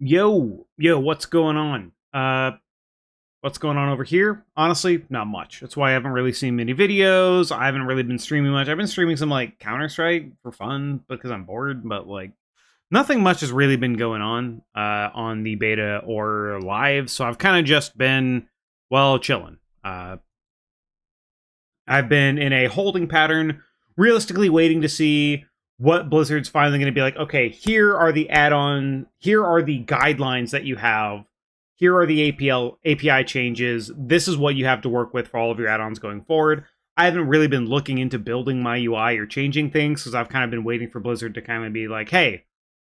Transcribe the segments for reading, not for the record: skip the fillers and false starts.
Yo, what's going on? What's going on over here? Honestly, not much. That's why I haven't really seen many videos. I haven't really been streaming much. I've been streaming some like Counter-Strike for fun because I'm bored, but like nothing much has really been going on the beta or live. So I've kind of just been chilling. I've been in a holding pattern, realistically waiting to see what Blizzard's finally going to be like. Okay, here are the add-on, here are the guidelines that you have, here are the API changes. This is what you have to work with for all of your add-ons going forward. I haven't really been looking into building my UI or changing things because I've kind of been waiting for Blizzard to kind of be like, hey,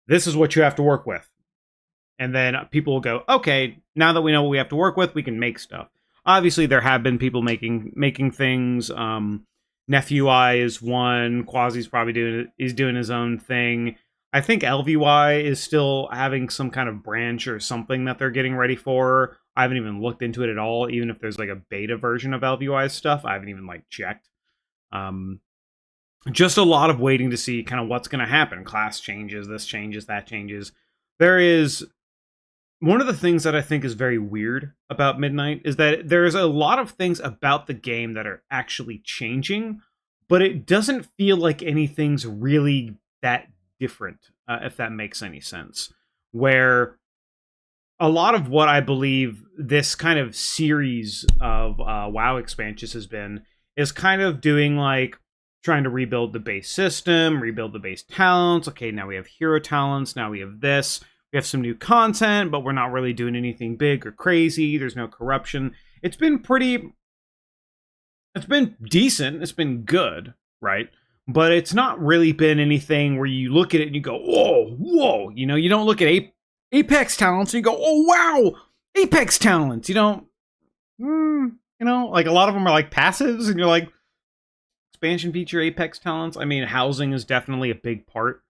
this is what you have to work with. And then people will go, okay, now that we know what we have to work with, we can make stuff. Obviously, there have been people making things. NephUI is one. Quasi's probably doing his own thing. I think LVY is still having some kind of branch or something that they're getting ready for. I haven't even looked into it at all. Even if there's like a beta version of LVY's stuff, I haven't even like checked. Just a lot of waiting to see kind of what's going to happen. Class changes, this changes, that changes. There is one of the things that I think is very weird about Midnight is that there's a lot of things about the game that are actually changing, but it doesn't feel like anything's really that different, if that makes any sense. Where a lot of what I believe this kind of series of WoW expansions has been is kind of doing like trying to rebuild the base system, rebuild the base talents. Okay, now we have hero talents, now we have this. We have some new content, but we're not really doing anything big or crazy. There's no corruption. It's been decent. It's been good, right? But it's not really been anything where you look at it and you go, whoa. You know, you don't look at Apex talents and you go, oh, wow, Apex talents. You don't, like a lot of them are like passives and you're like, expansion feature Apex talents. I mean, housing is definitely a big part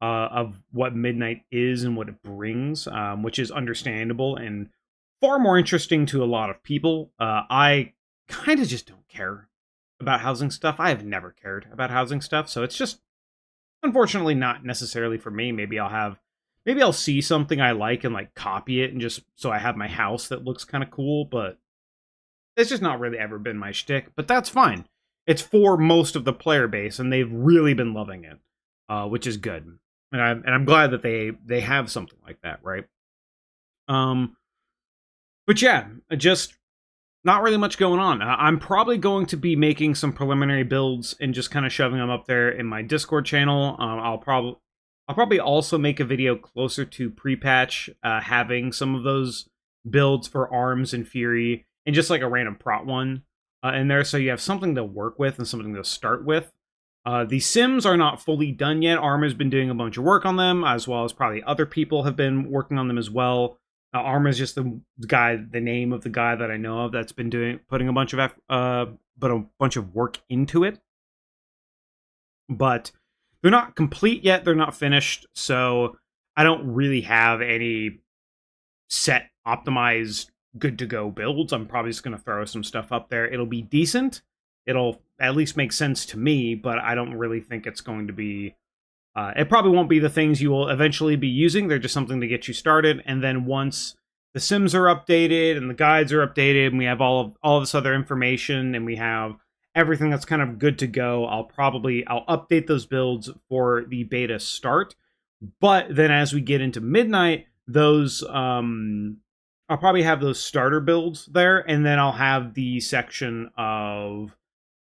of what Midnight is and what it brings, which is understandable and far more interesting to a lot of people. I kind of just don't care about housing stuff. I have never cared about housing stuff, so it's just unfortunately not necessarily for me. Maybe I'll see something I like and like copy it and just so I have my house that looks kind of cool, but it's just not really ever been my shtick. But that's fine. It's for most of the player base, and they've really been loving it, which is good. And I'm glad that they have something like that, right? But yeah, just not really much going on. I'm probably going to be making some preliminary builds and just kind of shoving them up there in my Discord channel. I'll probably also make a video closer to Prepatch, having some of those builds for Arms and Fury, and just like a random prot one in there, so you have something to work with and something to start with. The Sims are not fully done yet. Arm has been doing a bunch of work on them, as well as probably other people have been working on them as well. Arm is just the name of the guy that I know of that's been putting a bunch of work into it. But they're not complete yet. They're not finished, so I don't really have any set, optimized, good to go builds. I'm probably just going to throw some stuff up there. It'll be decent. It'll at least make sense to me, but I don't really think it's going to be... it probably won't be the things you will eventually be using. They're just something to get you started, and then once the Sims are updated, and the guides are updated, and we have all of this other information, and we have everything that's kind of good to go, I'll update those builds for the beta start. But then as we get into Midnight, those... I'll probably have those starter builds there, and then I'll have the section of,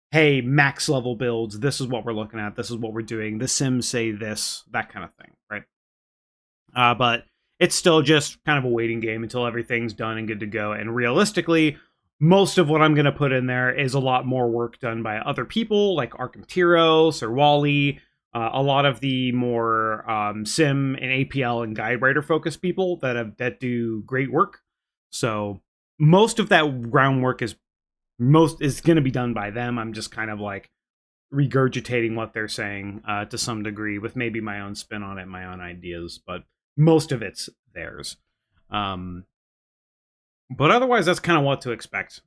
hey, max level builds, this is what we're looking at, this is what we're doing, the Sims say this, that kind of thing, right? But it's still just kind of a waiting game until everything's done and good to go, and realistically, most of what I'm going to put in there is a lot more work done by other people, like Arkham Sir Wally, a lot of the more Sim and APL and guide writer focused people that do great work. So most of that groundwork is going to be done by them. I'm just kind of like regurgitating what they're saying to some degree, with maybe my own spin on it, my own ideas, but most of it's theirs. But otherwise, that's kind of what to expect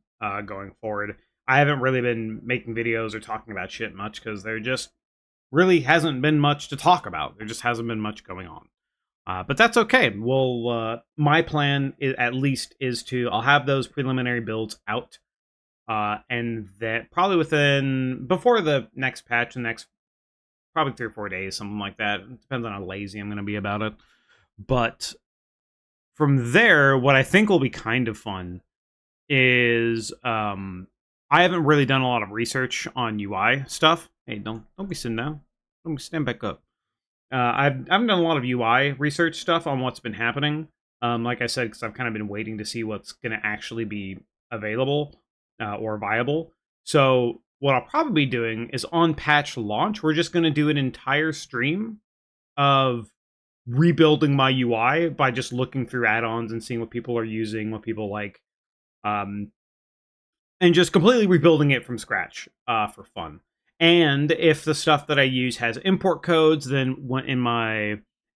going forward. I haven't really been making videos or talking about shit much because there just really hasn't been much to talk about. There just hasn't been much going on. But that's okay. Well, my plan at least is to I'll have those preliminary builds out, and that probably before the next patch, the next probably 3 or 4 days, something like that. It depends on how lazy I'm going to be about it. But from there, what I think will be kind of fun is I haven't really done a lot of research on UI stuff. Hey, don't be sitting down. Don't be stand back up. I haven't done a lot of UI research stuff on what's been happening. Like I said, because I've kind of been waiting to see what's going to actually be available or viable. So what I'll probably be doing is on patch launch, we're just going to do an entire stream of rebuilding my UI by just looking through add-ons and seeing what people are using, what people like, um, and just completely rebuilding it from scratch for fun. And if the stuff that I use has import codes, then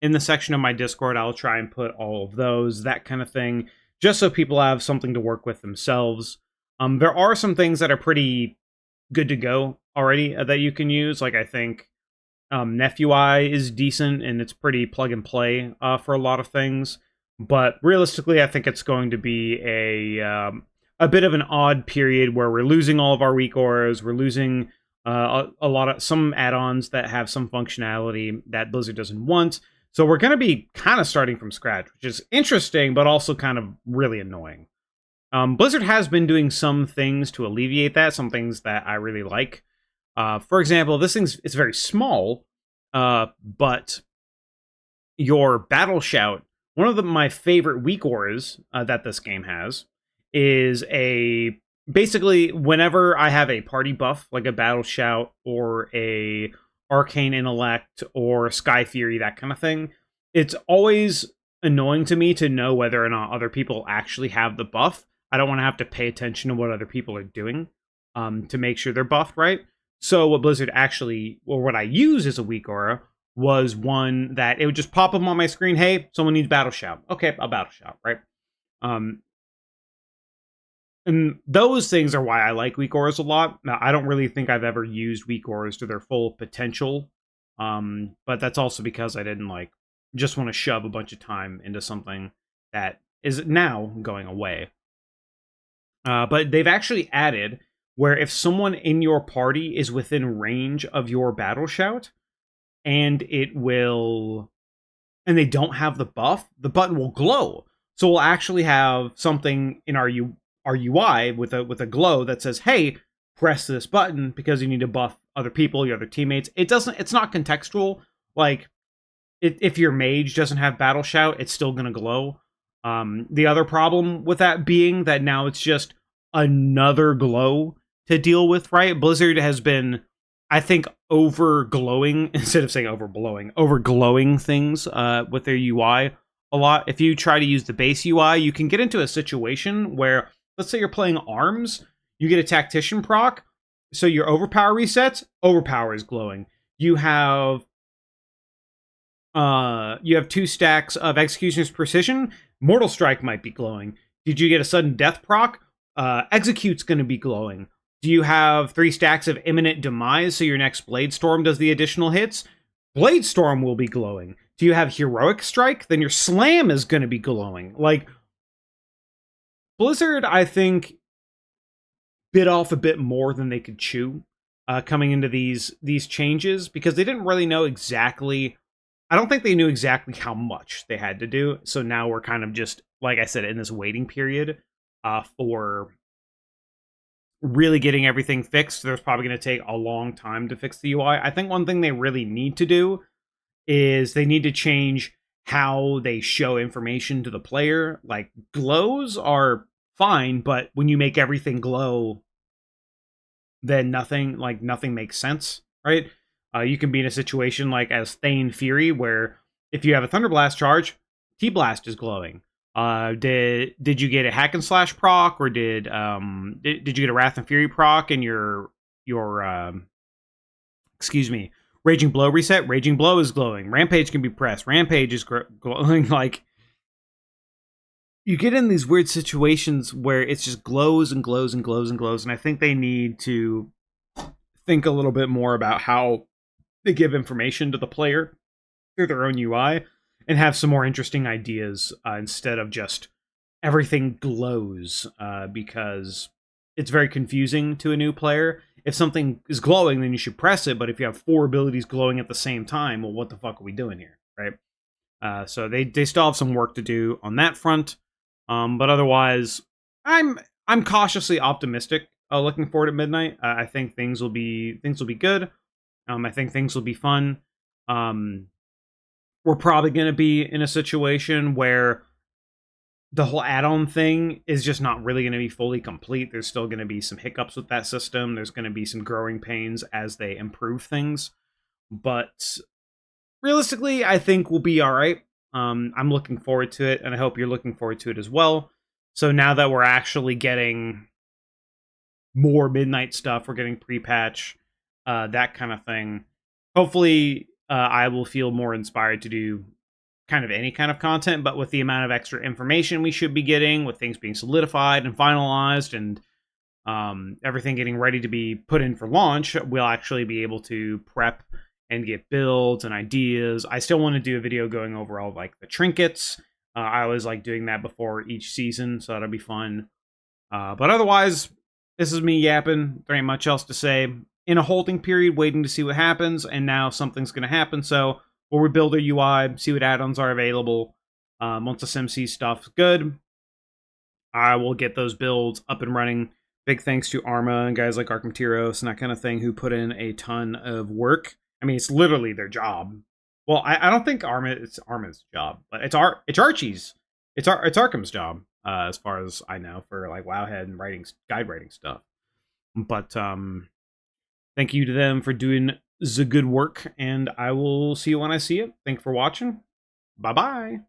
in the section of my Discord, I'll try and put all of those, that kind of thing, just so people have something to work with themselves. There are some things that are pretty good to go already that you can use. Like I think NephUI is decent and it's pretty plug and play for a lot of things. But realistically, I think it's going to be a bit of an odd period where we're losing all of our weak auras. We're losing a lot of some add-ons that have some functionality that Blizzard doesn't want. So we're going to be kind of starting from scratch, which is interesting, but also kind of really annoying. Blizzard has been doing some things to alleviate that, some things that I really like. For example, it's very small, but your Battle Shout, one of my favorite weak auras that this game has, is basically whenever I have a party buff, like a Battle Shout or a Arcane Intellect or Sky Fury, that kind of thing, it's always annoying to me to know whether or not other people actually have the buff. I don't want to have to pay attention to what other people are doing to make sure they're buffed right. So what I use as a weak aura was one that it would just pop up on my screen, hey, someone needs Battle Shout. Okay, I'll Battle Shout, right? And those things are why I like weak auras a lot. Now, I don't really think I've ever used weak auras to their full potential, but that's also because I didn't just want to shove a bunch of time into something that is now going away. But they've actually added where if someone in your party is within range of your Battle Shout, and they don't have the buff, the button will glow. So we'll actually have something in our UI with a glow that says, "Hey, press this button because you need to buff other people, your other teammates." It's not contextual. Like if your mage doesn't have Battle Shout, it's still gonna glow. The other problem with that being that now it's just another glow to deal with, right? Blizzard has been, I think, over glowing instead of saying over glowing things with their UI a lot. If you try to use the base UI, you can get into a situation where, let's say you're playing arms, you get a tactician proc, so your overpower resets, overpower is glowing. You have 2 stacks of executioner's precision, mortal strike might be glowing. Did you get a sudden death proc? Execute's going to be glowing. Do you have 3 stacks of imminent demise, so your next Blade Storm does the additional hits? Blade Storm will be glowing. Do you have Heroic Strike? Then your Slam is going to be glowing. Like, Blizzard, I think, bit off a bit more than they could chew coming into these changes, because they didn't really know exactly... I don't think they knew exactly how much they had to do, so now we're kind of just, like I said, in this waiting period for really getting everything fixed. There's probably going to take a long time to fix the UI. I think one thing they really need to do is they need to change how they show information to the player. Like, glows are fine, but when you make everything glow, then nothing makes sense, right? You can be in a situation like as Thane Fury, where if you have a Thunderblast charge, T-Blast is glowing. Did you get a hack and slash proc, or did you get a Wrath and Fury proc in your Raging Blow reset? Raging Blow is glowing. Rampage can be pressed. Rampage is glowing. Like, you get in these weird situations where it's just glows and glows and glows and glows, and I think they need to think a little bit more about how they give information to the player through their own UI. and have some more interesting ideas instead of just everything glows, because it's very confusing to a new player. If something is glowing, then you should press it. But if you have 4 abilities glowing at the same time, well, what the fuck are we doing here, right? So they still have some work to do on that front. But otherwise, I'm cautiously optimistic. Looking forward to midnight. I think things will be good. I think things will be fun. Um, we're probably going to be in a situation where the whole add-on thing is just not really going to be fully complete. There's still going to be some hiccups with that system. There's going to be some growing pains as they improve things. But realistically, I think we'll be all right. I'm looking forward to it, and I hope you're looking forward to it as well. So now that we're actually getting more midnight stuff, we're getting pre-patch, that kind of thing. Hopefully, I will feel more inspired to do kind of any kind of content, but with the amount of extra information we should be getting, with things being solidified and finalized, and everything getting ready to be put in for launch, we'll actually be able to prep and get builds and ideas. I still want to do a video going over all like the trinkets. I always like doing that before each season, so that'll be fun. But otherwise, this is me yapping. There ain't much else to say. In a holding period, waiting to see what happens, and now something's going to happen, so we'll rebuild our UI, see what add-ons are available. Once the SimC stuff's good, I will get those builds up and running. Big thanks to Arma and guys like Arkham and that kind of thing who put in a ton of work. I mean, it's literally their job. Well, I don't think it's Arma's job, but it's Archie's. It's Arkham's job, as far as I know, for like Wowhead and guide writing stuff. But thank you to them for doing the good work, and I will see you when I see it. Thanks for watching. Bye bye.